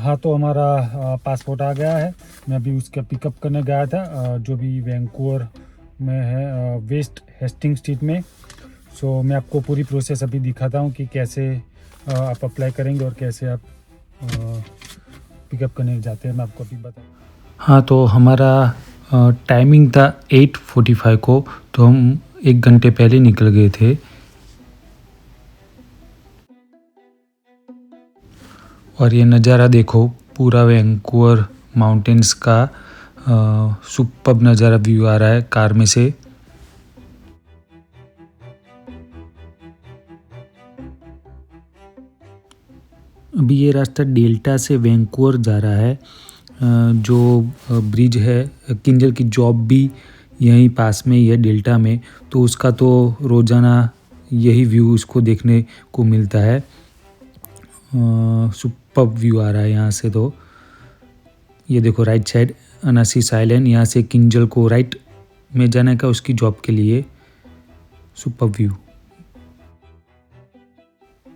हाँ, तो हमारा पासपोर्ट आ गया है। मैं अभी उसका पिकअप करने गया था, जो भी वैंकूवर में है, वेस्ट हेस्टिंग स्ट्रीट में। सो मैं आपको पूरी प्रोसेस अभी दिखाता हूँ कि कैसे आप अप्लाई करेंगे और कैसे आप पिकअप करने जाते हैं। मैं आपको अभी बता। हाँ, तो हमारा टाइमिंग था 8:45 को, तो हम 1 घंटे पहले निकल गए थे। और ये नज़ारा देखो, पूरा वैंकूवर माउंटेन्स का सुपर्ब नज़ारा व्यू आ रहा है कार में से। अभी ये रास्ता डेल्टा से वैंकूवर जा रहा है। जो ब्रिज है, किंजल की जॉब भी यहीं पास में ही है डेल्टा में, तो उसका तो रोज़ाना यही व्यू उसको देखने को मिलता है। सुपर्ब व्यू आ रहा है यहाँ से। तो ये देखो राइट साइड अनासिस आइलैंड, यहाँ से किंजल को राइट में जाने का उसकी जॉब के लिए। Superb view.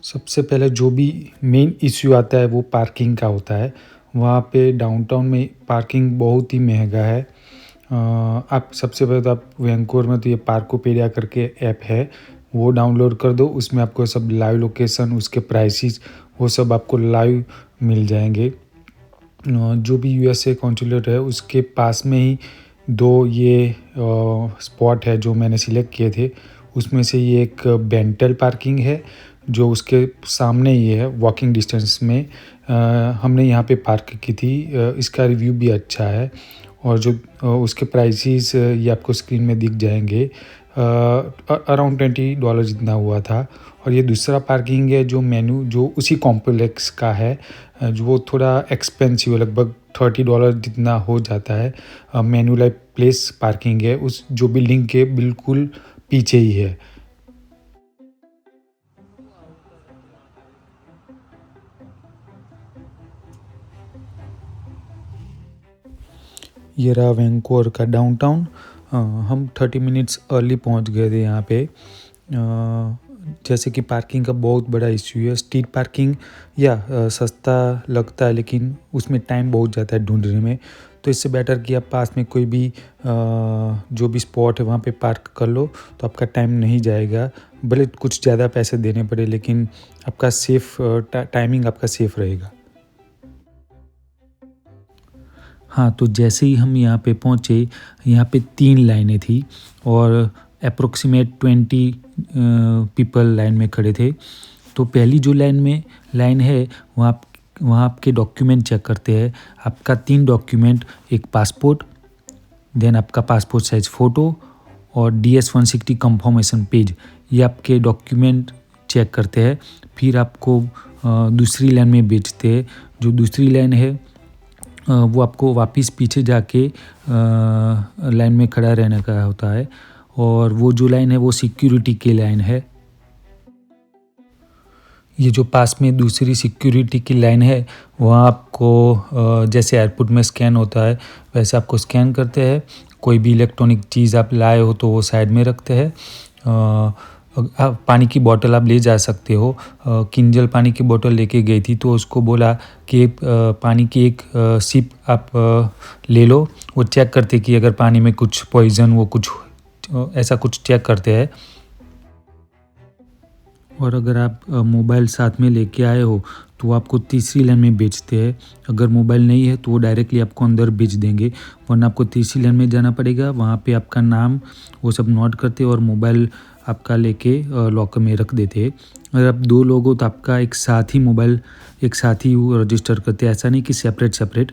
सबसे पहले जो भी मेन इश्यू आता है वो पार्किंग का होता है। वहाँ पे डाउनटाउन में पार्किंग बहुत ही महंगा है। आप सबसे पहले तो आप वैंकूवर में तो ये पार्कोपेडिया करके ऐप है, वो डाउनलोड कर दो। उसमें आपको सब लाइव लोकेशन, उसके प्राइसेस, वो सब आपको लाइव मिल जाएंगे। जो भी यूएसए कॉन्सुलेट है उसके पास में ही दो ये स्पॉट है जो मैंने सिलेक्ट किए थे। उसमें से ये एक बेंटल पार्किंग है जो उसके सामने ही है, वॉकिंग डिस्टेंस में। हमने यहाँ पे पार्क की थी। इसका रिव्यू भी अच्छा है और जो उसके प्राइसेस ये आपको स्क्रीन में दिख जाएंगे। अराउंड $20 जितना हुआ था। और ये दूसरा पार्किंग है जो मेनू जो उसी कॉम्प्लेक्स का है, जो वो थोड़ा एक्सपेंसिव है, लगभग $30 जितना हो जाता है। मेनू लाइक प्लेस पार्किंग है, उस जो बिल्डिंग के बिल्कुल पीछे ही है। ये रहा वैंकूवर का डाउनटाउन। हम 30 मिनट्स अर्ली पहुंच गए थे यहाँ पे। जैसे कि पार्किंग का बहुत बड़ा इश्यू है। स्ट्रीट पार्किंग या सस्ता लगता है, लेकिन उसमें टाइम बहुत जाता है ढूंढने में। तो इससे बेटर कि आप पास में कोई भी जो भी स्पॉट है वहाँ पे पार्क कर लो, तो आपका टाइम नहीं जाएगा। भले कुछ ज़्यादा पैसे देने पड़े, लेकिन आपका सेफ टाइमिंग आपका सेफ रहेगा। हाँ, तो जैसे ही हम यहाँ पे पहुँचे, यहाँ पे 3 लाइनें थी और अप्रोक्सीमेट 20 पीपल लाइन में खड़े थे। तो पहली जो लाइन है, वहाँ आपके डॉक्यूमेंट चेक करते हैं। आपका 3 डॉक्यूमेंट, एक पासपोर्ट, देन आपका पासपोर्ट साइज़ फ़ोटो और DS-160 कंफर्मेशन पेज, ये आपके डॉक्यूमेंट चेक करते हैं। फिर आपको दूसरी लाइन में भेजते हैं। जो दूसरी लाइन है वो आपको वापस पीछे जाके लाइन में खड़ा रहने का होता है। और वो जो लाइन है वो सिक्योरिटी की लाइन है। ये जो पास में दूसरी सिक्योरिटी की लाइन है, वहाँ आपको जैसे एयरपोर्ट में स्कैन होता है वैसे आपको स्कैन करते हैं। कोई भी इलेक्ट्रॉनिक चीज़ आप लाए हो तो वो साइड में रखते हैं। पानी की बोतल आप ले जा सकते हो। किंजल पानी की बोतल लेके गई थी, तो उसको बोला कि पानी की एक सिप आप ले लो। वो चेक करते कि अगर पानी में कुछ पॉइज़न, वो कुछ ऐसा कुछ चेक करते हैं। और अगर आप मोबाइल साथ में लेके आए हो तो आपको तीसरी लाइन में भेजते हैं। अगर मोबाइल नहीं है तो वो डायरेक्टली आपको अंदर भेज देंगे, वरना आपको तीसरी लाइन में जाना पड़ेगा। वहाँ पे आपका नाम वो सब नोट करते और मोबाइल आपका लेके लॉकर में रख देते हैं। अगर आप 2 लोग हो तो आपका एक साथ ही मोबाइल एक साथ ही वो रजिस्टर करते हैं, ऐसा नहीं कि सेपरेट।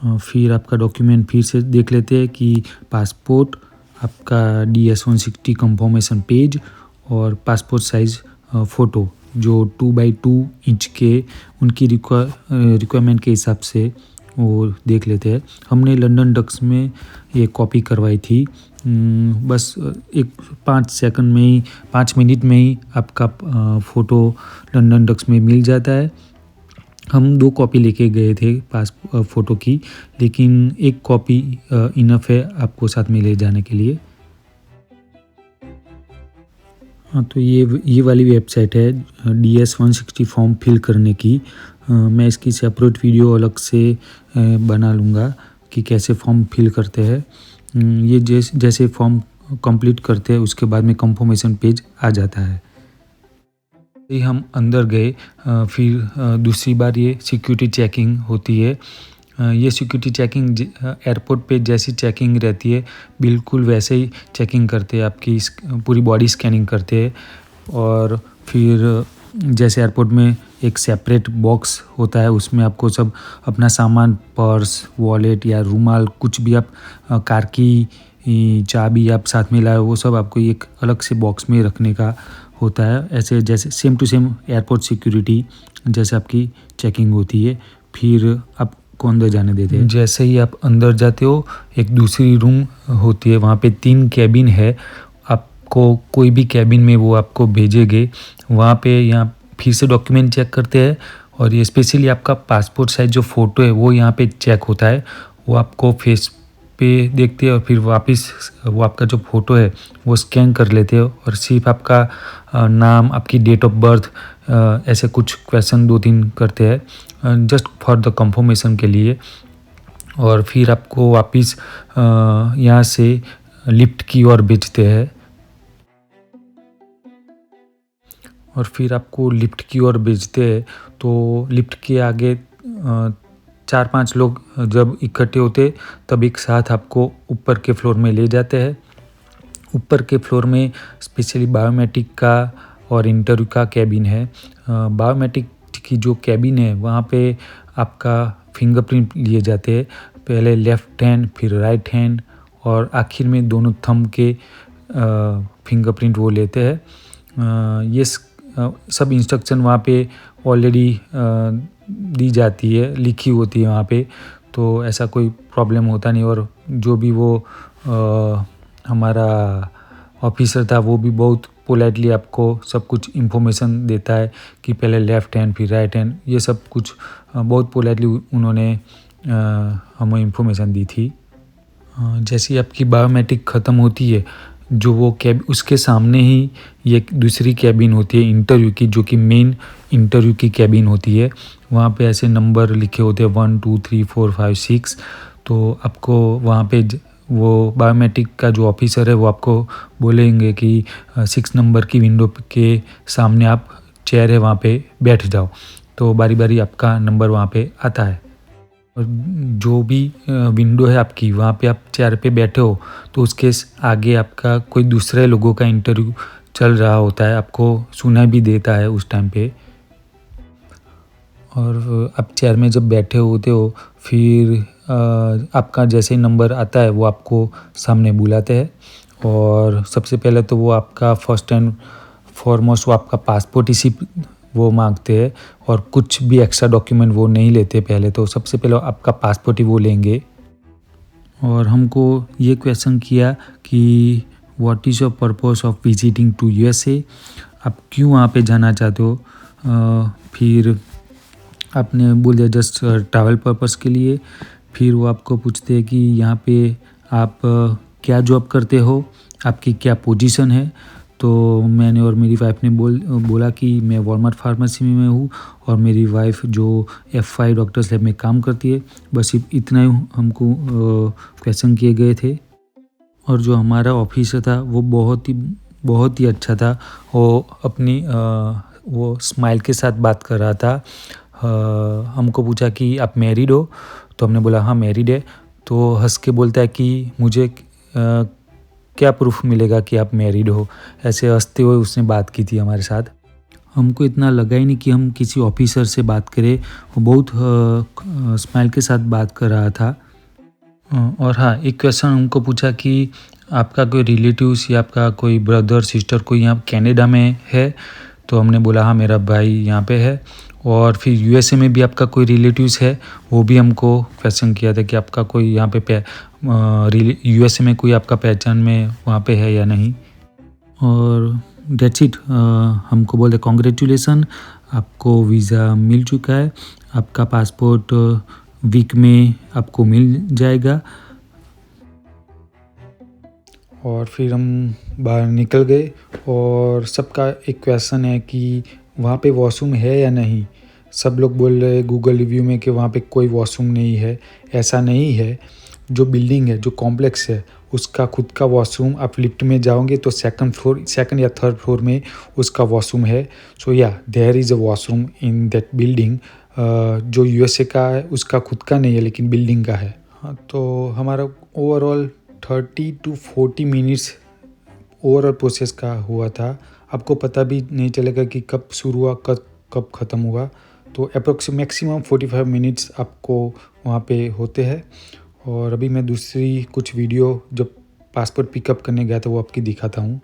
फिर आपका डॉक्यूमेंट फिर से देख लेते हैं कि पासपोर्ट, आपका DS-160 कंफर्मेशन पेज और पासपोर्ट साइज़ फ़ोटो जो 2x2 इंच के उनकी रिक्वायरमेंट के हिसाब से वो देख लेते हैं। हमने लंदन डक्स में ये कॉपी करवाई थी। बस एक 5 मिनट में ही आपका फ़ोटो लंदन डक्स में मिल जाता है। हम 2 कॉपी लेके गए थे फ़ोटो की, लेकिन एक कॉपी इनफ है आपको साथ में ले जाने के लिए। हाँ, तो ये वाली वेबसाइट है DS-160 फॉर्म फिल करने की। मैं इसकी सेपरेट वीडियो अलग से बना लूँगा कि कैसे फॉर्म फिल करते हैं। ये जैसे फॉर्म कंप्लीट करते हैं उसके बाद में कंफर्मेशन पेज आ जाता है। ये हम अंदर गए, फिर दूसरी बार ये सिक्योरिटी चेकिंग होती है। ये सिक्योरिटी चेकिंग एयरपोर्ट पे जैसी चेकिंग रहती है बिल्कुल वैसे ही चेकिंग करते हैं, आपकी पूरी बॉडी स्कैनिंग करते हैं। और फिर जैसे एयरपोर्ट में एक सेपरेट बॉक्स होता है, उसमें आपको सब अपना सामान, पर्स, वॉलेट या रुमाल, कुछ भी आप कार की चाबी आप साथ में लाए वो सब आपको एक अलग से बॉक्स में रखने का होता है। ऐसे जैसे same to same airport security जैसे आपकी चेकिंग होती है, फिर आपको अंदर जाने देते हैं। जैसे ही आप अंदर जाते हो एक दूसरी रूम होती है, वहाँ पे 3 कैबिन है। आपको कोई भी कैबिन में वो आपको भेजेंगे। वहाँ पे यहाँ फिर से डॉक्यूमेंट चेक करते हैं और ये स्पेशली आपका पासपोर्ट साइज जो फ़ोटो है वो यहाँ पे चेक होता है। वो आपको फेस पे देखते हैं और फिर वापस वो आपका जो फ़ोटो है वो स्कैन कर लेते हो और सिर्फ आपका नाम, आपकी डेट ऑफ बर्थ, ऐसे कुछ क्वेश्चन 2-3 करते हैं जस्ट फॉर द कंफर्मेशन के लिए। और फिर आपको वापस यहाँ से लिफ्ट की ओर भेजते हैं और फिर आपको लिफ्ट की ओर भेजते हैं। तो लिफ्ट के आगे 4-5 लोग जब इकट्ठे होते तब एक साथ आपको ऊपर के फ्लोर में ले जाते हैं। ऊपर के फ्लोर में स्पेशली बायोमेट्रिक का और इंटरव्यू का कैबिन है। बायोमेट्रिक की जो कैबिन है वहाँ पे आपका फिंगरप्रिंट लिए जाते हैं, पहले लेफ़्ट हैंड फिर राइट हैंड और आखिर में दोनों थंब के फिंगरप्रिंट वो लेते हैं। ये सब इंस्ट्रक्शन वहाँ पे ऑलरेडी दी जाती है, लिखी होती है वहाँ पे, तो ऐसा कोई प्रॉब्लम होता नहीं। और जो भी वो हमारा ऑफिसर था वो भी बहुत पोलाइटली आपको सब कुछ इन्फॉर्मेशन देता है कि पहले लेफ़्ट हैंड फिर राइट हैंड, ये सब कुछ बहुत पोलाइटली उन्होंने हमें इन्फॉर्मेशन दी थी। जैसे ही आपकी बायोमेट्रिक ख़त्म होती है, जो वो उसके सामने ही ये दूसरी कैबिन होती है इंटरव्यू की, जो कि मेन इंटरव्यू की कैबिन होती है। वहाँ पे ऐसे नंबर लिखे होते हैं 1 2 3 4 5 6। तो आपको वहाँ पे वो बायोमेट्रिक का जो ऑफिसर है वो आपको बोलेंगे कि 6 नंबर की विंडो के सामने आप चेयर है वहाँ पे बैठ जाओ। तो बारी बारी आपका नंबर वहाँ पे आता है। और जो भी विंडो है आपकी वहाँ पे आप चेयर पे बैठे हो तो उसके आगे आपका कोई दूसरे लोगों का इंटरव्यू चल रहा होता है, आपको सुना भी देता है उस टाइम पे। और आप चेयर में जब बैठे होते हो फिर आपका जैसे ही नंबर आता है वो आपको सामने बुलाते हैं और सबसे पहले तो वो आपका फर्स्ट एंड फॉरमोस्ट वो आपका पासपोर्ट इसी वो मांगते हैं और कुछ भी एक्स्ट्रा डॉक्यूमेंट वो नहीं लेते। पहले तो सबसे पहले आपका पासपोर्ट ही वो लेंगे। और हमको ये क्वेश्चन किया कि what is your purpose of visiting to USA, आप क्यों वहाँ पे जाना चाहते हो। फिर आपने बोल दिया जस्ट ट्रैवल पर्पस के लिए। फिर वो आपको पूछते हैं कि यहाँ पे आप क्या जॉब करते हो, आपकी क्या पोजीशन है। तो मैंने और मेरी वाइफ ने बोला कि मैं वॉलमार्ट फार्मेसी में हूँ और मेरी वाइफ जो F5 डॉक्टर्स लैब में काम करती है। बस इतना ही हमको क्वेश्चन किए गए थे। और जो हमारा ऑफिसर था वो बहुत ही अच्छा था। वो अपनी वो स्माइल के साथ बात कर रहा था। हमको पूछा कि आप मैरिड हो, तो हमने बोला हाँ मैरिड है। तो हंस के बोलता है कि मुझे क्या प्रूफ मिलेगा कि आप मैरिड हो। ऐसे हंसते हुए उसने बात की थी हमारे साथ। हमको इतना लगा ही नहीं कि हम किसी ऑफिसर से बात करें, वो बहुत स्माइल के साथ बात कर रहा था। और हाँ, एक क्वेश्चन हमको पूछा कि आपका कोई रिलेटिव्स या आपका कोई ब्रदर सिस्टर कोई यहाँ कनाडा में है। तो हमने बोला हाँ मेरा भाई यहाँ पे है। और फिर USA में भी आपका कोई रिलेटिव्स है, वो भी हमको क्वेश्चन किया था कि आपका कोई यहाँ पे USA में कोई आपका पहचान में वहाँ पे है या नहीं। और डेट्स इट। हमको बोले कॉन्ग्रेचुलेसन, आपको वीज़ा मिल चुका है, आपका पासपोर्ट वीक में आपको मिल जाएगा। और फिर हम बाहर निकल गए और सबका एक क्वेश्चन है कि वहाँ पे वॉशरूम है या नहीं। सब लोग बोल रहे हैं गूगल रिव्यू में कि वहाँ पे कोई वॉशरूम नहीं है। ऐसा नहीं है। जो बिल्डिंग है, जो कॉम्प्लेक्स है, उसका खुद का वॉशरूम, आप लिफ्ट में जाओगे तो सेकंड या थर्ड फ्लोर में उसका वॉशरूम है। So yeah there is a washroom in that building. जो यूएसए का है उसका खुद का नहीं है लेकिन बिल्डिंग का है। हाँ, तो हमारा overall 30 to 40 minutes overall process का हुआ था। आपको पता भी नहीं चलेगा कि कब शुरू हुआ कब ख़त्म हुआ। तो मैक्सिमम 45 मिनट्स आपको वहाँ पे होते हैं। और अभी मैं दूसरी कुछ वीडियो जब पासपोर्ट पिकअप करने गया था वो आपकी दिखाता हूँ।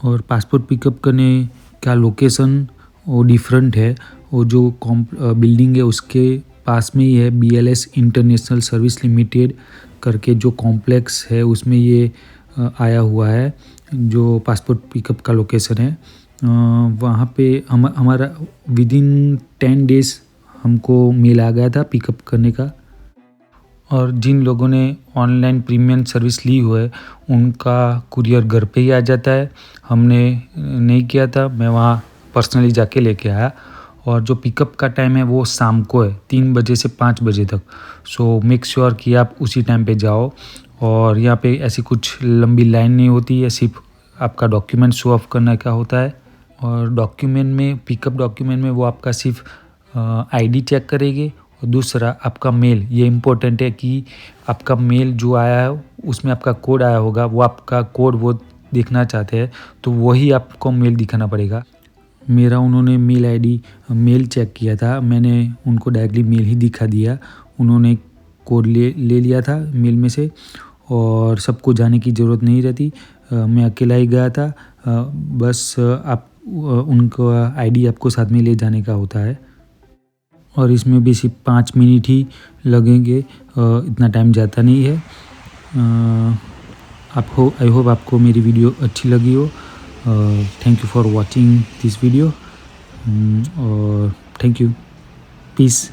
और पासपोर्ट पिकअप करने का लोकेशन वो डिफरेंट है। वो जो बिल्डिंग है उसके पास में ही है BLS इंटरनेशनल सर्विस लिमिटेड करके जो कॉम्प्लेक्स है उसमें ये आया हुआ है जो पासपोर्ट पिकअप का लोकेशन है। वहाँ पे हमारा विदिन 10 डेज़ हमको मेल आ गया था पिकअप करने का। और जिन लोगों ने ऑनलाइन प्रीमियम सर्विस ली हुआ है उनका कुरियर घर पे ही आ जाता है। हमने नहीं किया था, मैं वहाँ पर्सनली जाके लेके आया। और जो पिकअप का टाइम है वो शाम को है 3 बजे से 5 बजे तक। सो मेक श्योर कि आप उसी टाइम पे जाओ। और यहाँ पे ऐसी कुछ लंबी लाइन नहीं होती है, सिर्फ आपका डॉक्यूमेंट शो ऑफ करने का होता है। और डॉक्यूमेंट में, पिकअप डॉक्यूमेंट में वो आपका सिर्फ ID चेक करेंगे। और दूसरा आपका मेल, ये इम्पोर्टेंट है कि आपका मेल जो आया है उसमें आपका कोड आया होगा, वो आपका कोड वो देखना चाहते हैं तो वही आपको मेल दिखाना पड़ेगा। मेरा उन्होंने मेल चेक किया था, मैंने उनको डायरेक्टली मेल ही दिखा दिया। उन्होंने कोड ले लिया था मेल में से और सबको जाने की ज़रूरत नहीं रहती। मैं अकेला ही गया था। बस आप उनका ID आपको साथ में ले जाने का होता है। और इसमें भी सिर्फ 5 मिनट ही लगेंगे, इतना टाइम जाता नहीं है। आई होप आपको मेरी वीडियो अच्छी लगी हो। Thank you for watching this video और थैंक यू, पीस।